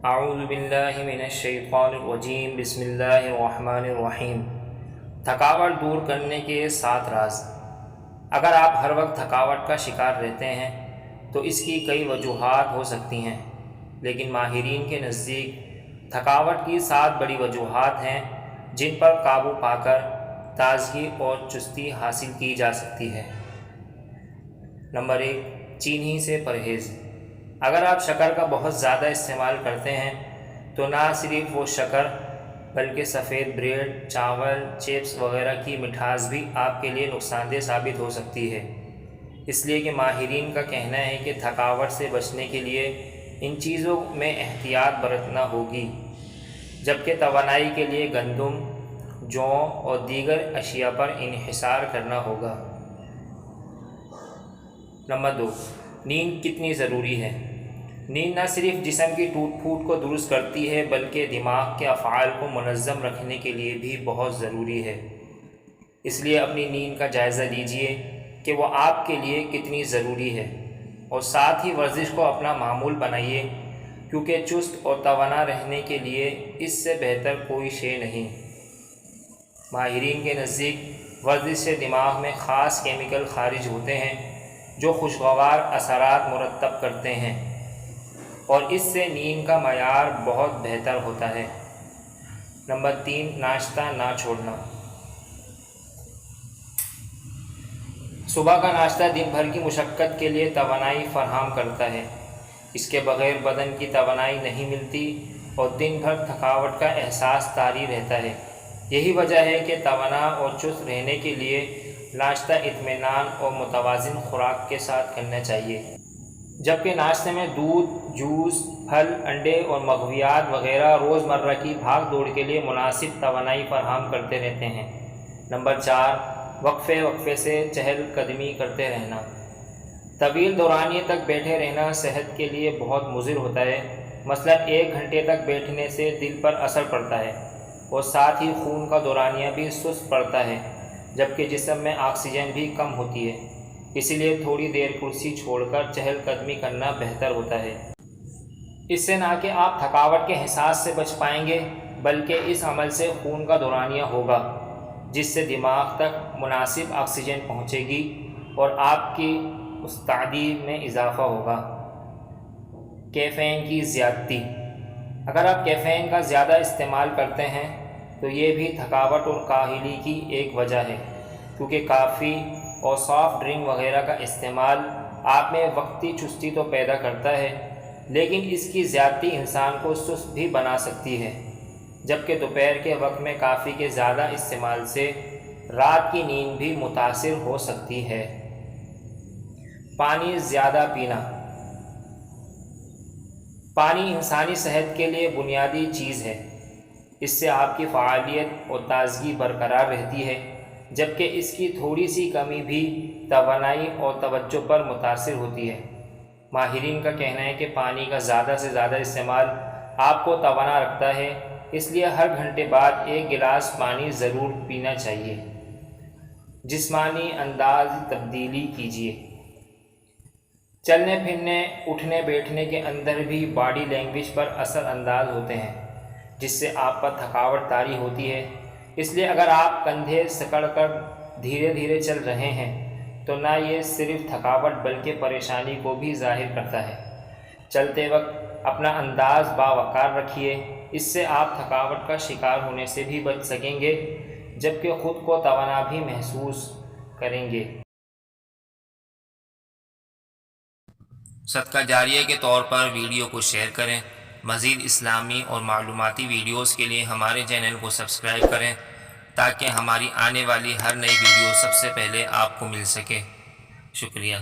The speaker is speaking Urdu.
اعوذ باللہ من الشیطان الرجیم بسم اللہ الرحمن الرحیم۔ تھکاوٹ دور کرنے کے 7 راز۔ اگر آپ ہر وقت تھکاوٹ کا شکار رہتے ہیں تو اس کی کئی وجوہات ہو سکتی ہیں، لیکن ماہرین کے نزدیک تھکاوٹ کی 7 بڑی وجوہات ہیں جن پر قابو پا کر تازگی اور چستی حاصل کی جا سکتی ہے۔ نمبر 1، چینی سے پرہیز۔ اگر آپ شکر کا بہت زیادہ استعمال کرتے ہیں تو نہ صرف وہ شکر بلکہ سفید بریڈ، چاول، چپس وغیرہ کی مٹھاس بھی آپ کے لیے نقصان دہ ثابت ہو سکتی ہے۔ اس لیے کہ ماہرین کا کہنا ہے کہ تھکاوٹ سے بچنے کے لیے ان چیزوں میں احتیاط برتنا ہوگی، جبکہ توانائی کے لیے گندم، جو اور دیگر اشیاء پر انحصار کرنا ہوگا۔ نمبر 2، نیند کتنی ضروری ہے۔ نیند نہ صرف جسم کی ٹوٹ پھوٹ کو درست کرتی ہے بلکہ دماغ کے افعال کو منظم رکھنے کے لیے بھی بہت ضروری ہے۔ اس لیے اپنی نیند کا جائزہ لیجئے کہ وہ آپ کے لیے کتنی ضروری ہے، اور ساتھ ہی ورزش کو اپنا معمول بنائیے، کیونکہ چست اور توانا رہنے کے لیے اس سے بہتر کوئی شے نہیں۔ ماہرین کے نزدیک ورزش سے دماغ میں خاص کیمیکل خارج ہوتے ہیں جو خوشگوار اثرات مرتب کرتے ہیں، اور اس سے نیند کا معیار بہت بہتر ہوتا ہے۔ نمبر 3، ناشتہ نہ چھوڑنا۔ صبح کا ناشتہ دن بھر کی مشقت کے لیے توانائی فراہم کرتا ہے۔ اس کے بغیر بدن کی توانائی نہیں ملتی اور دن بھر تھکاوٹ کا احساس طاری رہتا ہے۔ یہی وجہ ہے کہ توانا اور چست رہنے کے لیے ناشتہ اطمینان اور متوازن خوراک کے ساتھ کرنا چاہیے، جبکہ ناشتے میں دودھ، جوس، پھل، انڈے اور مغویات وغیرہ روزمرہ کی بھاگ دوڑ کے لیے مناسب توانائی فراہم کرتے رہتے ہیں۔ نمبر 4، وقفے سے چہل قدمی کرتے رہنا۔ طویل دورانیے تک بیٹھے رہنا صحت کے لیے بہت مضر ہوتا ہے۔ مثلا 1 گھنٹے تک بیٹھنے سے دل پر اثر پڑتا ہے اور ساتھ ہی خون کا دورانیہ بھی سست پڑتا ہے، جبکہ جسم میں آکسیجن بھی کم ہوتی ہے۔ اسی لیے تھوڑی دیر کرسی چھوڑ کر چہل قدمی کرنا بہتر ہوتا ہے۔ اس سے نہ کہ آپ تھکاوٹ کے احساس سے بچ پائیں گے بلکہ اس عمل سے خون کا دورانیہ ہوگا، جس سے دماغ تک مناسب آکسیجن پہنچے گی اور آپ کی مستعدی میں اضافہ ہوگا۔ کیفین کی زیادتی۔ اگر آپ کیفین کا زیادہ استعمال کرتے ہیں تو یہ بھی تھکاوٹ اور کاہلی کی ایک وجہ ہے، کیونکہ کافی اور سافٹ ڈرنک وغیرہ کا استعمال آپ میں وقتی چستی تو پیدا کرتا ہے، لیکن اس کی زیادتی انسان کو سست بھی بنا سکتی ہے، جبکہ دوپہر کے وقت میں کافی کے زیادہ استعمال سے رات کی نیند بھی متاثر ہو سکتی ہے۔ پانی زیادہ پینا۔ پانی انسانی صحت کے لیے بنیادی چیز ہے۔ اس سے آپ کی فعالیت اور تازگی برقرار رہتی ہے، جبکہ اس کی تھوڑی سی کمی بھی توانائی اور توجہ پر متاثر ہوتی ہے۔ ماہرین کا کہنا ہے کہ پانی کا زیادہ سے زیادہ استعمال آپ کو توانا رکھتا ہے، اس لیے ہر گھنٹے بعد 1 گلاس پانی ضرور پینا چاہیے۔ جسمانی انداز تبدیلی کیجیے۔ چلنے پھرنے، اٹھنے بیٹھنے کے اندر بھی باڈی لینگویج پر اثر انداز ہوتے ہیں، جس سے آپ پر تھکاوٹ طاری ہوتی ہے۔ اس لیے اگر آپ کندھے سکڑ کر دھیرے دھیرے چل رہے ہیں تو نہ یہ صرف تھکاوٹ بلکہ پریشانی کو بھی ظاہر کرتا ہے۔ چلتے وقت اپنا انداز باوقار رکھیے، اس سے آپ تھکاوٹ کا شکار ہونے سے بھی بچ سکیں گے، جبکہ خود کو توانا بھی محسوس کریں گے۔ صدقہ جاریہ کے طور پر ویڈیو کو شیئر کریں۔ مزید اسلامی اور معلوماتی ویڈیوز کے لیے ہمارے چینل کو سبسکرائب کریں تاکہ ہماری آنے والی ہر نئی ویڈیو سب سے پہلے آپ کو مل سکے۔ شکریہ۔